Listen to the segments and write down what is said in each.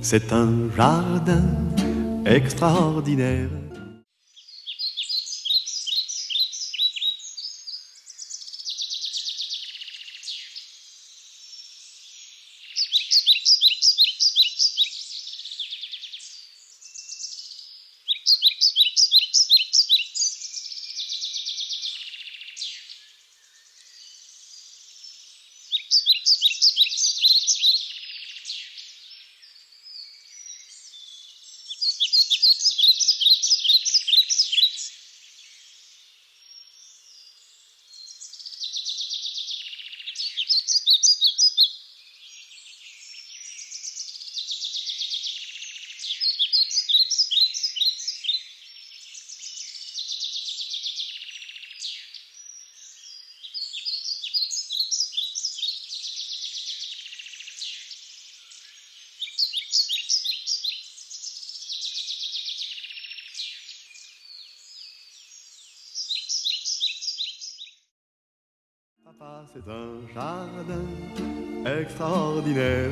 c'est un jardin extraordinaire. Papa, c'est un jardin extraordinaire.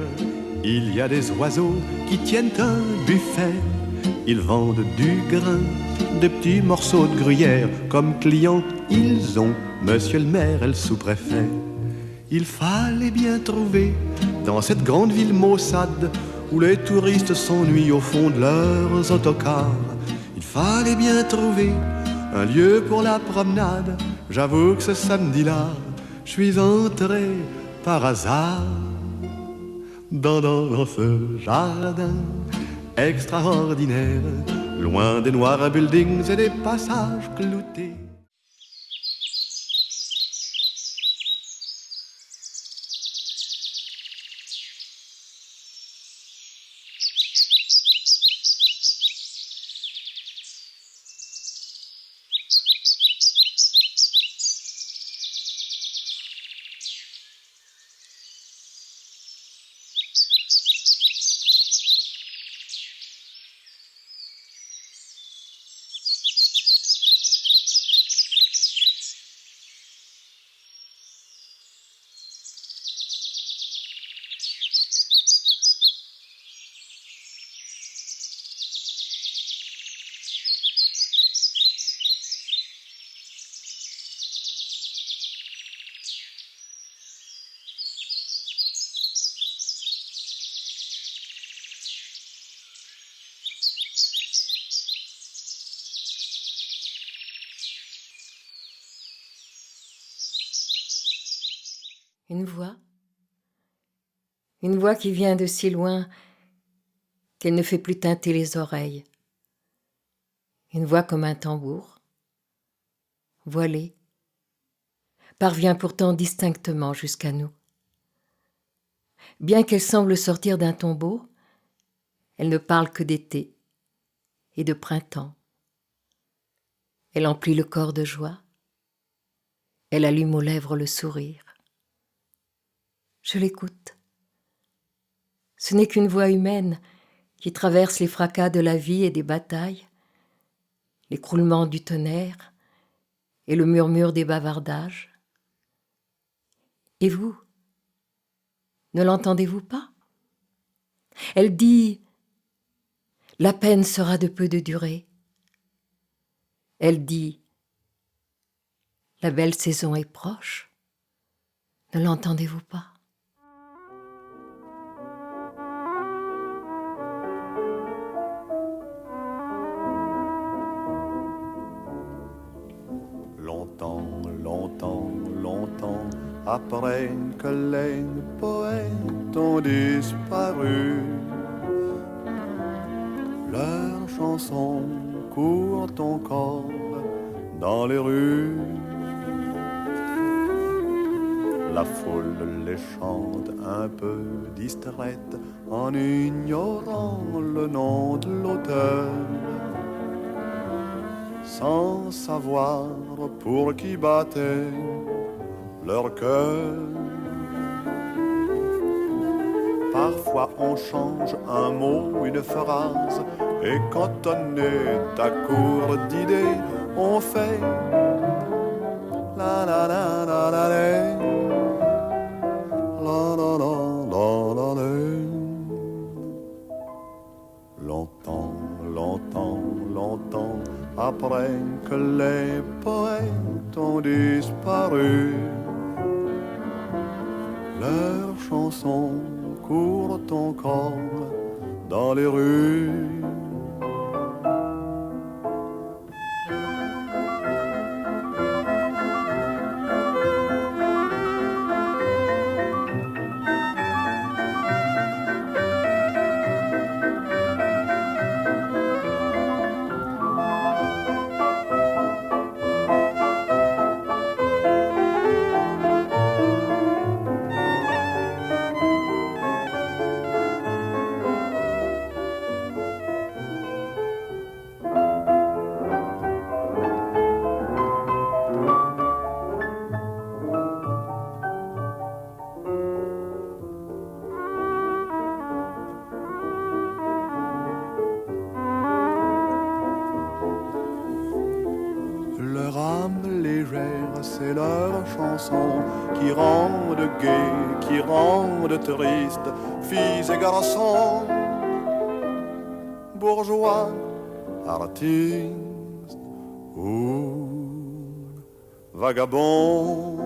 Il y a des oiseaux qui tiennent un buffet. Ils vendent du grain, des petits morceaux de gruyère. Comme clients, ils ont monsieur le maire et le sous-préfet. Il fallait bien trouver dans cette grande ville maussade où les touristes s'ennuient au fond de leurs autocars. Il fallait bien trouver un lieu pour la promenade. J'avoue que ce samedi-là, je suis entré par hasard dans ce jardin extraordinaire, loin des noirs buildings et des passages cloutés. Une voix qui vient de si loin qu'elle ne fait plus tinter les oreilles. Une voix comme un tambour, voilée, parvient pourtant distinctement jusqu'à nous. Bien qu'elle semble sortir d'un tombeau, elle ne parle que d'été et de printemps. Elle emplit le corps de joie, elle allume aux lèvres le sourire. Je l'écoute. Ce n'est qu'une voix humaine qui traverse les fracas de la vie et des batailles, l'écroulement du tonnerre et le murmure des bavardages. Et vous, ne l'entendez-vous pas ? Elle dit « La peine sera de peu de durée ». Elle dit « La belle saison est proche ». Ne l'entendez-vous pas ? Longtemps après que les poètes ont disparu, leurs chansons courent encore dans les rues. La foule les chante un peu distraite en ignorant le nom de l'auteur, sans savoir pour qui battait leur cœur. Parfois on change un mot, une phrase, et quand on est à court d'idées, on fait la la la la la la la la la la la la. après que les poètes ont disparu. Leurs chansons courent encore dans les rues. Leur âme légère, c'est leur chanson qui rendent gai, qui rendent triste, filles et garçons, bourgeois, artistes ou vagabonds.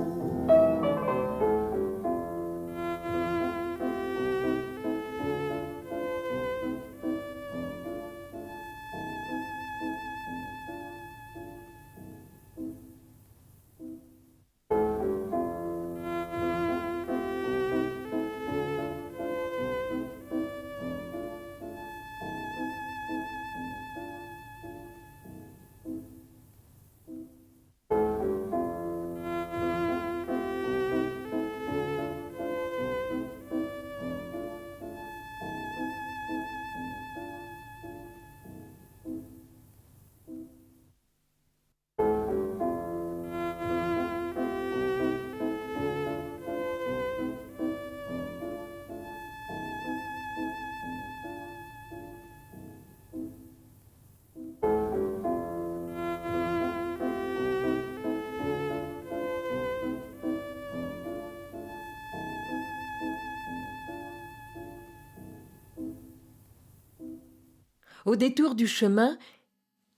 Au détour du chemin,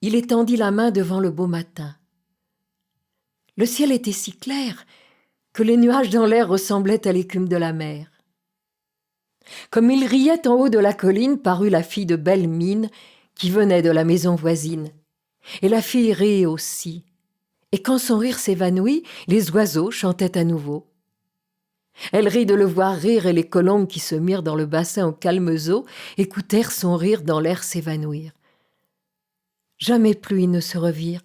il étendit la main devant le beau matin. Le ciel était si clair que les nuages dans l'air ressemblaient à l'écume de la mer. Comme il riait en haut de la colline, parut la fille de belle mine qui venait de la maison voisine. Et la fille rit aussi. Et quand son rire s'évanouit, les oiseaux chantaient à nouveau. Elle rit de le voir rire et les colombes qui se mirent dans le bassin aux calmes eaux écoutèrent son rire dans l'air s'évanouir. Jamais plus ils ne se revirent.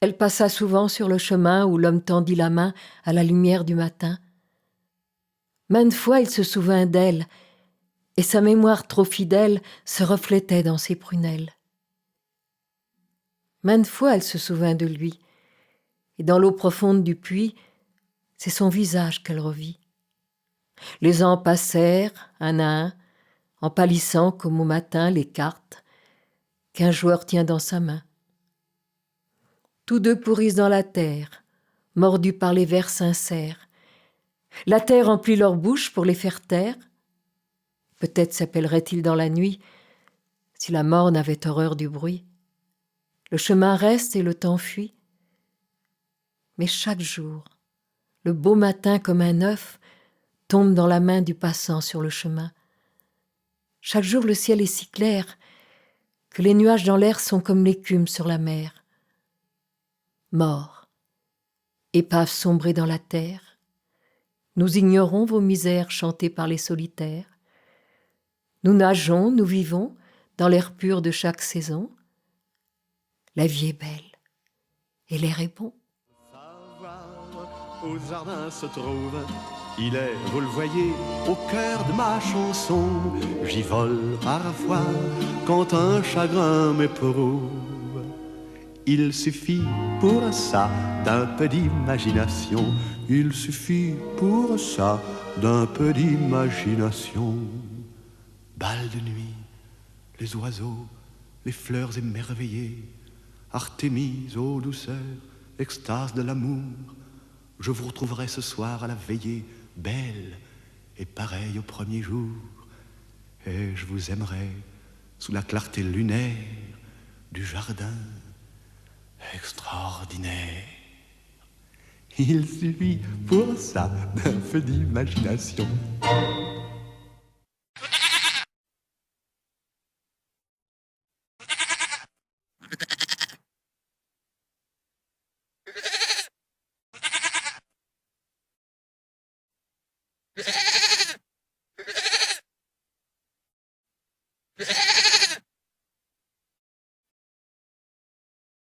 Elle passa souvent sur le chemin où l'homme tendit la main à la lumière du matin. Maintes fois il se souvint d'elle, et sa mémoire trop fidèle se reflétait dans ses prunelles. Maintes fois elle se souvint de lui, et dans l'eau profonde du puits, c'est son visage qu'elle revit. Les ans passèrent, un à un, en pâlissant comme au matin les cartes qu'un joueur tient dans sa main. Tous deux pourrissent dans la terre, mordus par les vers sincères. La terre emplit leur bouche pour les faire taire. Peut-être s'appelleraient-ils dans la nuit, si la mort n'avait horreur du bruit. Le chemin reste et le temps fuit. Mais chaque jour, le beau matin comme un œuf tombe dans la main du passant sur le chemin. Chaque jour le ciel est si clair que les nuages dans l'air sont comme l'écume sur la mer. Mort, épave sombrée dans la terre, nous ignorons vos misères chantées par les solitaires. Nous nageons, nous vivons dans l'air pur de chaque saison. La vie est belle et l'air est bon. Au jardin se trouve, il est, vous le voyez, au cœur de ma chanson. J'y vole parfois quand un chagrin m'éprouve. Il suffit pour ça d'un peu d'imagination. Il suffit pour ça d'un peu d'imagination. Bal de nuit, les oiseaux, les fleurs émerveillées, Artémise, ô douceur, extase de l'amour. Je vous retrouverai ce soir à la veillée, belle et pareille au premier jour. Et je vous aimerai sous la clarté lunaire du jardin extraordinaire. Il suffit pour ça d'un peu d'imagination.